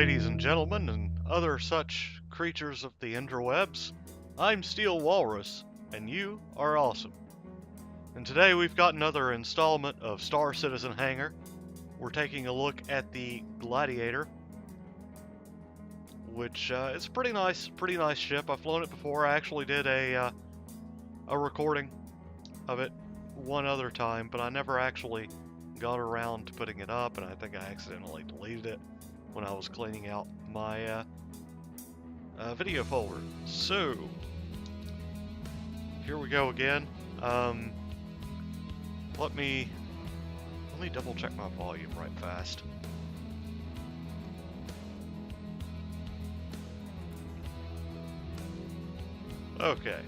ladies and gentlemen, and other such creatures of the interwebs. I'm Steel Walrus, and you are awesome. And today we've got another installment of Star Citizen Hangar. We're taking a look at the Gladiator, which is a pretty nice ship. I've flown it before. I actually did a recording of it one other time, but I never actually got around to putting it up, and I think I accidentally deleted it when I was cleaning out my video folder. So here we go again. Let me double check my volume right fast. Okay,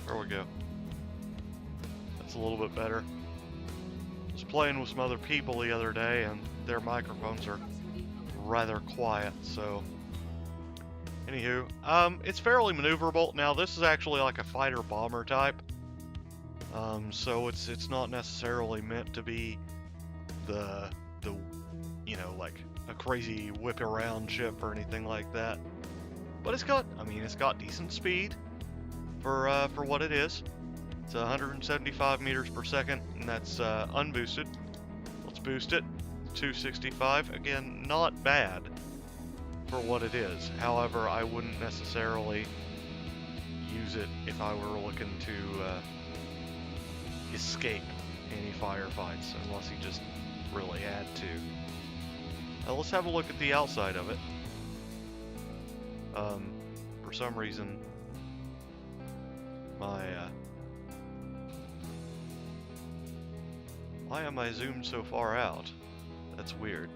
there we go. That's a little bit better. I was playing with some other people the other day, and their microphones are rather quiet, so anywho, it's fairly maneuverable. Now this is actually like a fighter bomber type, so it's not necessarily meant to be the you know, like a crazy whip around ship or anything like that, but it's got decent speed for what it is. It's 175 meters per second, and that's unboosted. Let's boost it. 265. Again, not bad for what it is. However, I wouldn't necessarily use it if I were looking to escape any firefights, unless you just really had to. Now let's have a look at the outside of it. For some reason, my why am I zoomed so far out? That's weird.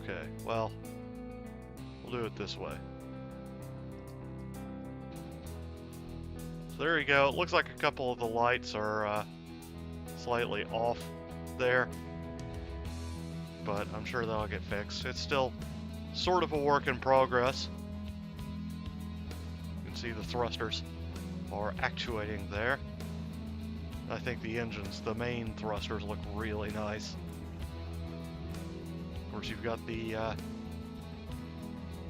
Okay, well, we'll do it this way. So there you go. It looks like a couple of the lights are slightly off there, but I'm sure that'll get fixed. It's still sort of a work in progress. You can see the thrusters are actuating there. I think the engines, the main thrusters, look really nice. Of course, you've got the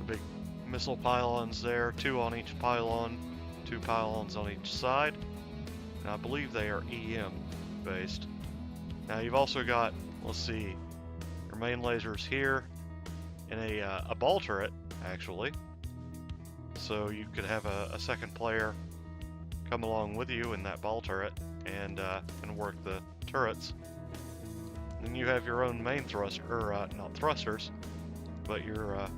big missile pylons there, 2 on each pylon, 2 pylons on each side. And I believe they are EM based. Now you've also got, let's see, your main lasers here, and a ball turret actually. So you could have a second player come along with you in that ball turret and work the turrets. Then you have your own main thruster, or not thrusters, but your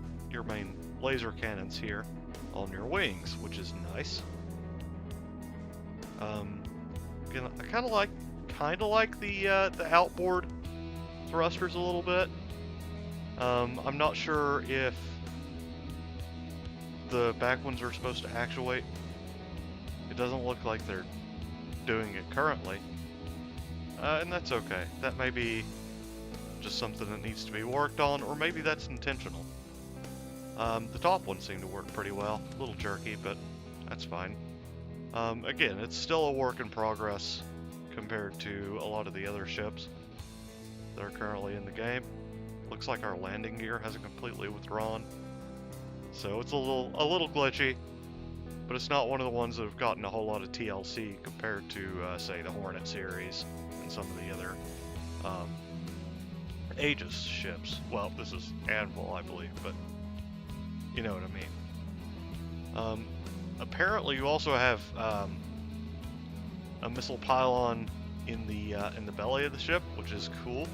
main laser cannons here on your wings, which is nice. Again, I kind of like the outboard thrusters a little bit. I'm not sure if the back ones are supposed to actuate. It doesn't look like they're doing it currently, and that's okay. That may be just something that needs to be worked on, or maybe that's intentional. The top ones seem to work pretty well. A little jerky, but that's fine. Again, it's still a work in progress compared to a lot of the other ships that are currently in the game. Looks like our landing gear hasn't completely withdrawn, so it's a little glitchy. But it's not one of the ones that have gotten a whole lot of TLC compared to, say, the Hornet series and some of the other Aegis ships. Well, this is Anvil, I believe, but you know what I mean. Apparently, you also have a missile pylon in the belly of the ship, which is cool.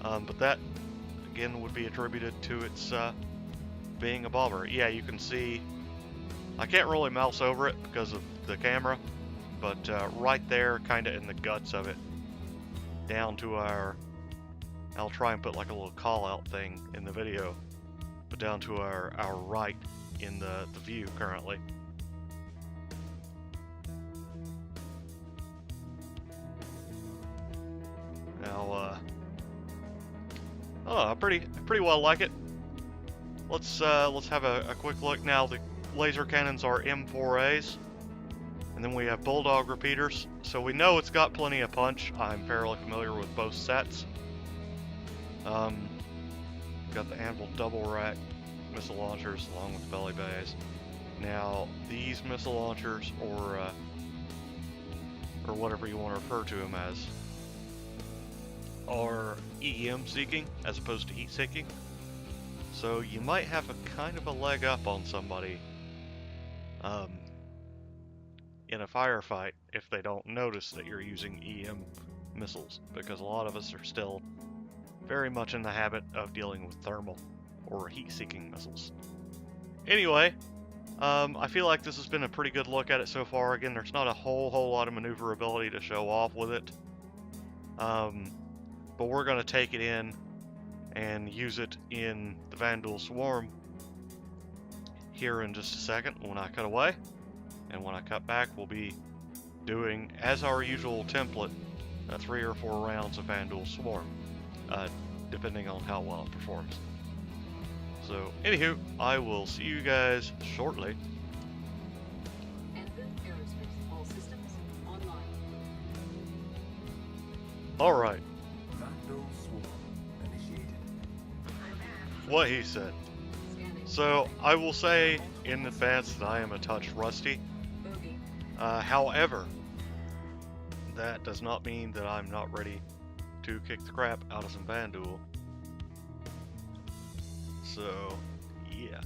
But that, again, would be attributed to its being a bomber. Yeah, you can see. I can't really mouse over it because of the camera, but right there, kind of in the guts of it, down to our, I'll try and put like a little call out thing in the video, but down to our right in the view currently. Now, I pretty well like it. Let's have a quick look now. The laser cannons are M4As, And then we have Bulldog repeaters. So we know it's got plenty of punch. I'm fairly familiar with both sets. Got the Anvil double rack missile launchers along with belly bays. Now these missile launchers, or whatever you want to refer to them as, are EM seeking as opposed to heat seeking. So you might have a kind of a leg up on somebody in a firefight if they don't notice that you're using EM missiles, because a lot of us are still very much in the habit of dealing with thermal or heat-seeking missiles. Anyway, I feel like this has been a pretty good look at it so far. Again, there's not a whole lot of maneuverability to show off with it, but we're going to take it in and use it in the Vanduul Swarm here in just a second when I cut away. And when I cut back, we'll be doing, as our usual template, 3 or 4 rounds of Vanduul Swarm, depending on how well it performs. So, anywho, I will see you guys shortly. Alright. What he said. So, I will say in advance that I am a touch rusty. However, that does not mean that I'm not ready to kick the crap out of some Vanduul. So, yeah.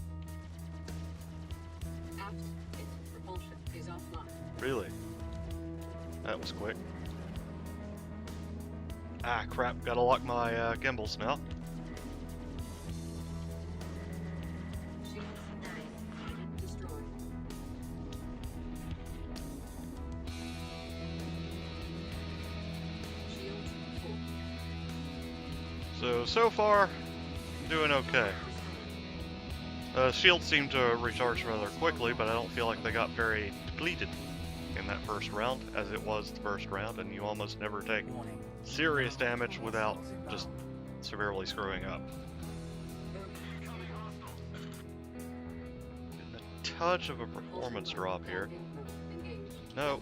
Really? That was quick. Ah, crap. Gotta lock my gimbals now. So far, I'm doing okay. Shields seem to recharge rather quickly, but I don't feel like they got very depleted in that first round, as it was the first round, and you almost never take serious damage without just severely screwing up. A touch of a performance drop here. No.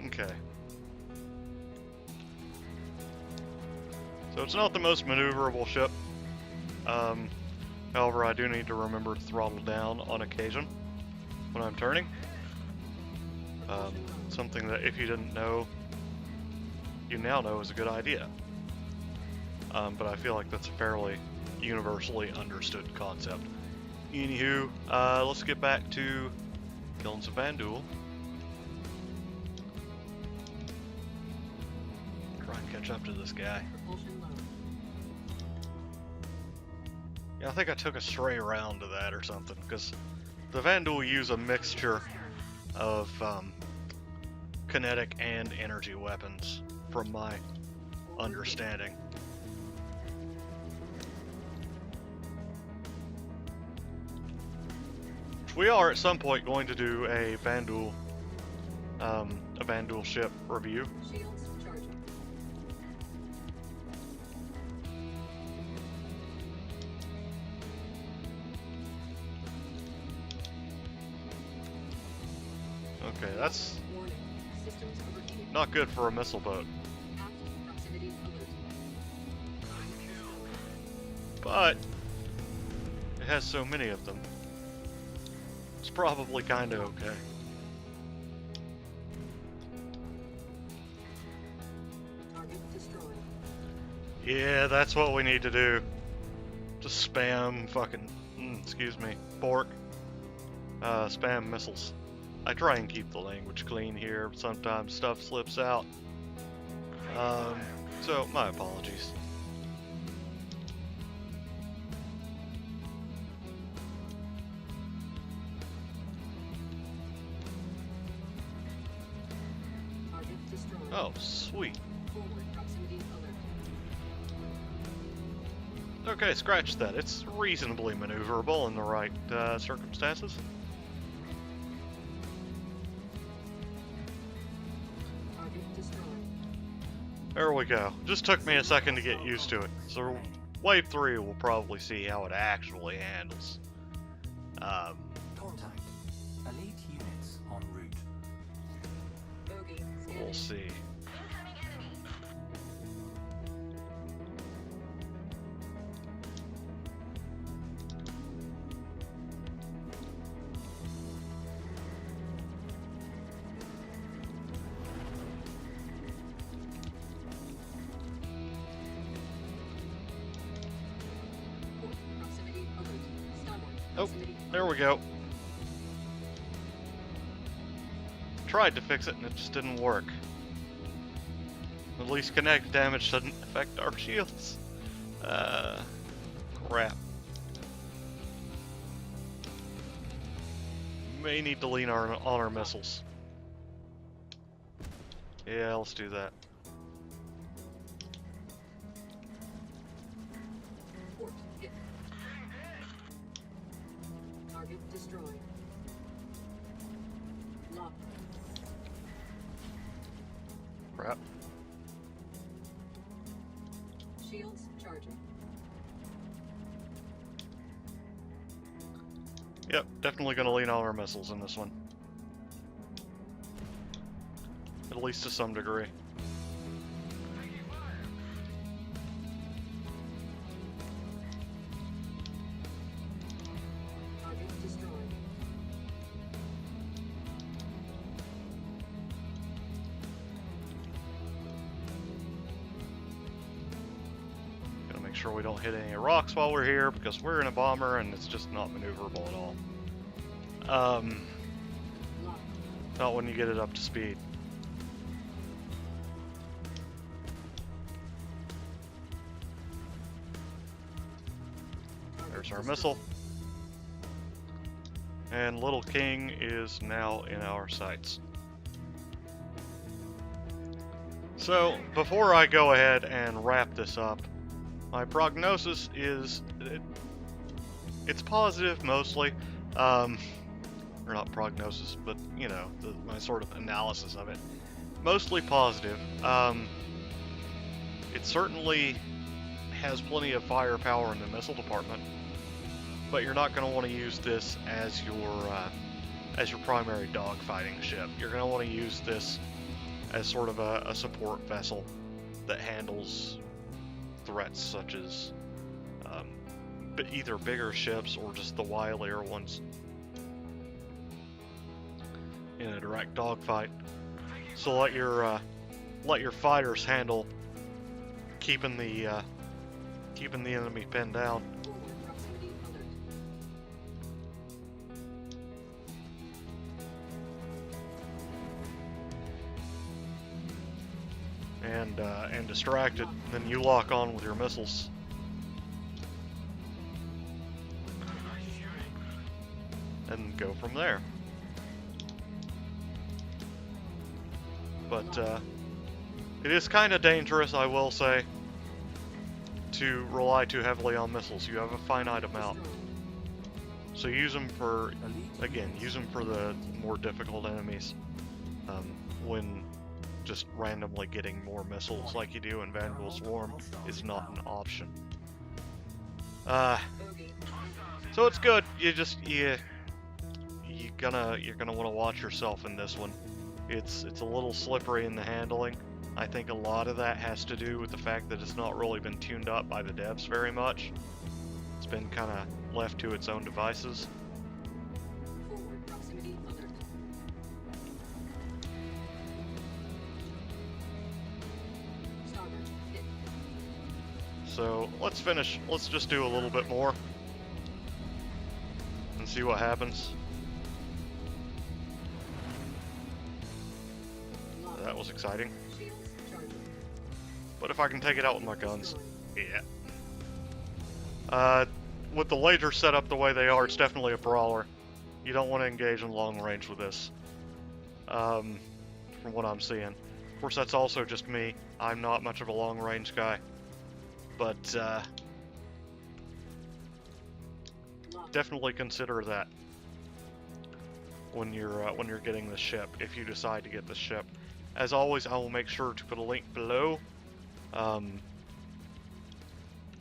Okay. So it's not the most maneuverable ship. However, I do need to remember to throttle down on occasion when I'm turning. Something that if you didn't know, you now know is a good idea. But I feel like that's a fairly universally understood concept. Anywho, let's get back to killing some Vanduul. Try and catch up to this guy. Yeah, I think I took a stray round to that or something, because the Vanduul use a mixture of kinetic and energy weapons, from my understanding. We are at some point going to do a Vanduul ship review. Okay, that's not good for a missile boat. But it has so many of them. It's probably kinda okay. Yeah, that's what we need to do. Just spam fucking, excuse me, pork. Spam missiles. I try and keep the language clean here, but sometimes stuff slips out. So, my apologies. Oh, sweet. Okay, scratch that. It's reasonably maneuverable in the right circumstances. There we go. Just took me a second to get used to it. So Wave 3 we'll probably see how it actually handles. Contact. Elite units en route. We'll see. Oh, there we go. Tried to fix it and it just didn't work. At least kinetic damage doesn't affect our shields. Crap. May need to lean on our missiles. Yeah, let's do that. Target destroyed. Lock. Crap. Shields charging. Yep, definitely gonna lean on our missiles in this one. At least to some degree. Target destroyed. Gotta make sure we don't hit any rocks while we're here, because we're in a bomber and it's just not maneuverable at all. Lock. Not when you get it up to speed. There's our missile. And Little King is now in our sights. So, before I go ahead and wrap this up, my prognosis is, it's positive mostly. Or not prognosis, but, you know, my sort of analysis of it. Mostly positive. It certainly has plenty of firepower in the missile department, but you're not going to want to use this as your primary dogfighting ship. You're going to want to use this as sort of a support vessel that handles threats such as either bigger ships or just the wilier ones in a direct dogfight. So let your fighters handle keeping the enemy pinned down. Forward proximity alert. And distracted, then you lock on with your missiles. And go from there. But it is kind of dangerous, I will say, to rely too heavily on missiles. You have a finite amount. So use them for, again, use them for the more difficult enemies. When just randomly getting more missiles like you do in Vanguard Swarm is not an option. So it's good. You're gonna want to watch yourself in this one. It's a little slippery in the handling. I think a lot of that has to do with the fact that it's not really been tuned up by the devs very much. It's been kind of left to its own devices. Forward proximity alert. Starboard hit. So let's finish. Let's just do a little bit more and see what happens. Lock. That was exciting. Shields charging. But if I can take it out with my guns, Destroyed. yeah. With the lasers set up the way they are, it's definitely a brawler. You don't want to engage in long range with this. From what I'm seeing. Of course, that's also just me. I'm not much of a long range guy. But, Lock. definitely consider that when you're getting the ship, if you decide to get the ship. As always, I will make sure to put a link below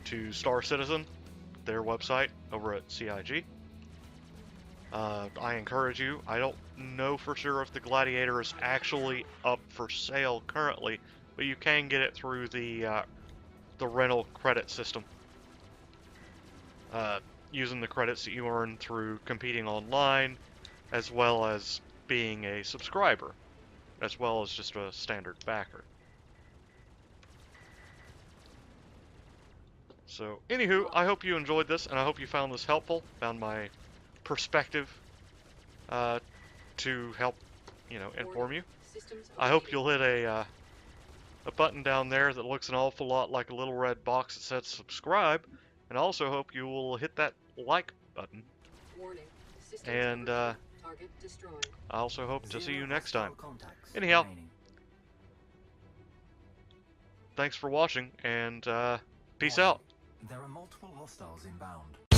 to Star Citizen, their website over at CIG. I encourage you. I don't know for sure if the Gladiator is actually up for sale currently, but you can get it through the rental credit system. Using the credits that you earn through competing online, as well as being a subscriber, as well as just a standard backer. So, anywho, I hope you enjoyed this, and I hope you found this helpful, found my perspective to help, inform you. Systems I hope updated. you'll hit a button down there that looks an awful lot like a little red box that says subscribe, and I also hope you will hit that like button. Warning. Systems And overloaded. Target destroyed. I also hope to see you next time. Hostile contacts Anyhow. remaining. Thanks for watching, and peace Warning. out. There are multiple hostiles inbound.